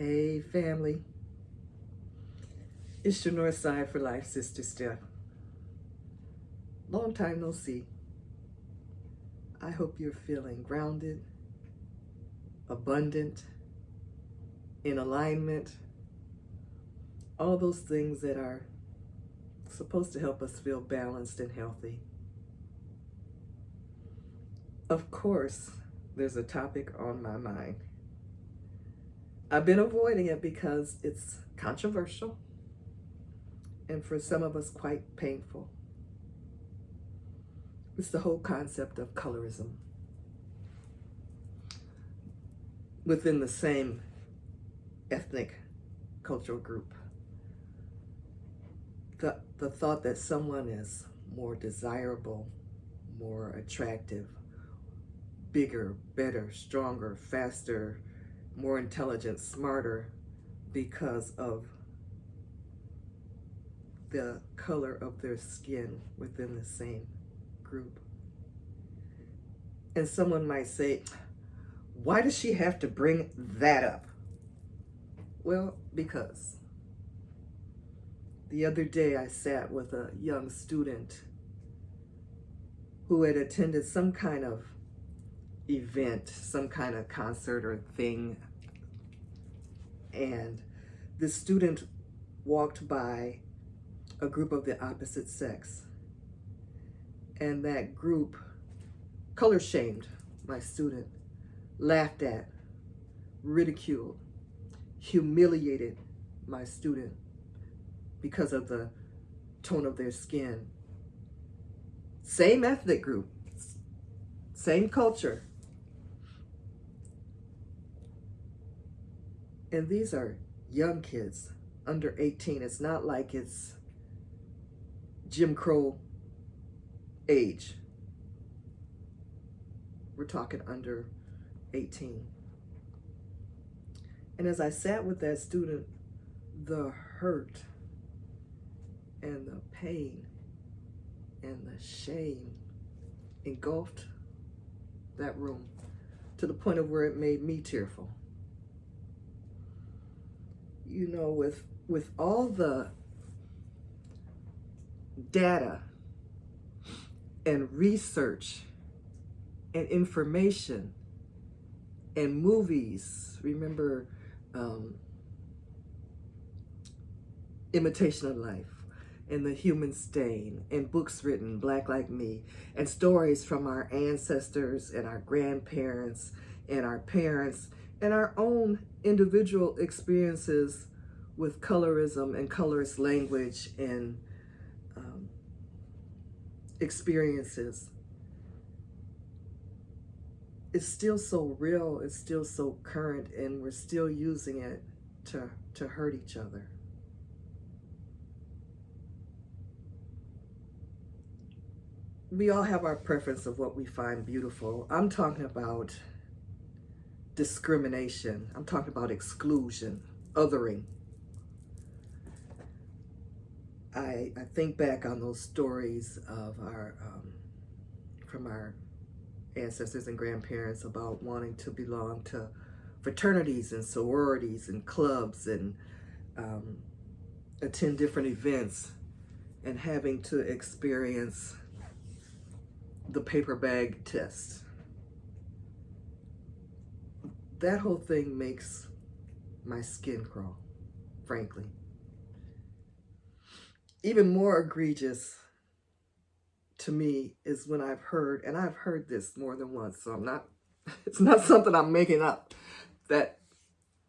Hey family, it's your North Side for Life sister Steph. Long time no see. I hope you're feeling grounded, abundant, in alignment, all those things that are supposed to help us feel balanced and healthy. Of course, there's a topic on my mind. I've been avoiding it because it's controversial and for some of us quite painful. It's the whole concept of colorism within the same ethnic cultural group. The thought that someone is more desirable, more attractive, bigger, better, stronger, faster, more intelligent, smarter because of the color of their skin within the same group. And someone might say, why does she have to bring that up? Well, because the other day I sat with a young student who had attended some kind of event, some kind of concert or thing, and this student walked by a group of the opposite sex, and that group color shamed my student, laughed at, ridiculed, humiliated my student because of the tone of their skin. Same ethnic group, same culture. And these are young kids, under 18. It's not like it's Jim Crow age. We're talking under 18. And as I sat with that student, the hurt and the pain and the shame engulfed that room to the point of where it made me tearful. You know, with all the data and research and information and movies, remember Imitation of Life and The Human Stain, and books written, Black Like Me, and stories from our ancestors and our grandparents and our parents and our own individual experiences with colorism and colorist language and experiences. It's still so real, it's still so current, and we're still using it to hurt each other. We all have our preference of what we find beautiful. I'm talking about discrimination. I'm talking about exclusion, othering. I think back on those stories of from our ancestors and grandparents about wanting to belong to fraternities and sororities and clubs and attend different events and having to experience the paper bag test. That whole thing makes my skin crawl, frankly. Even more egregious to me is when I've heard, and I've heard this more than once, so it's not something I'm making up, that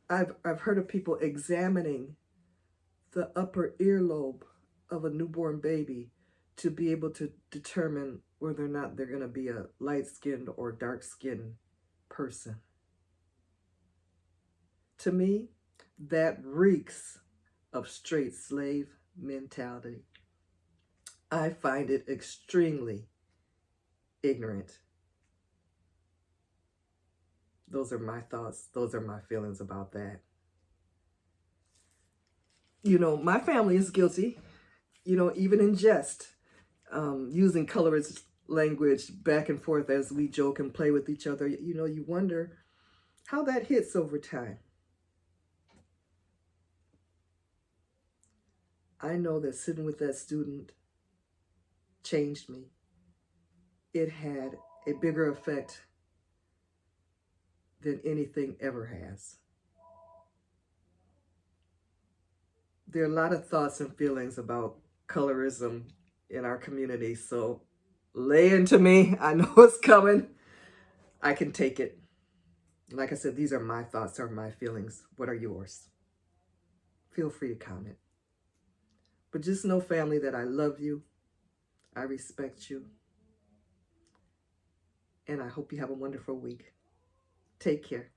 I've heard of people examining the upper earlobe of a newborn baby to be able to determine whether or not they're going to be a light-skinned or dark-skinned person. To me, that reeks of straight slave mentality. I find it extremely ignorant. Those are my thoughts. Those are my feelings about that. You know, my family is guilty, you know, even in jest, using colorist language back and forth as we joke and play with each other. You know, you wonder how that hits over time. I know that sitting with that student changed me. It had a bigger effect than anything ever has. There are a lot of thoughts and feelings about colorism in our community, so lay into me. I know it's coming. I can take it. Like I said, these are my thoughts, are my feelings. What are yours? Feel free to comment. But just know, family, that I love you. I respect you. And I hope you have a wonderful week. Take care.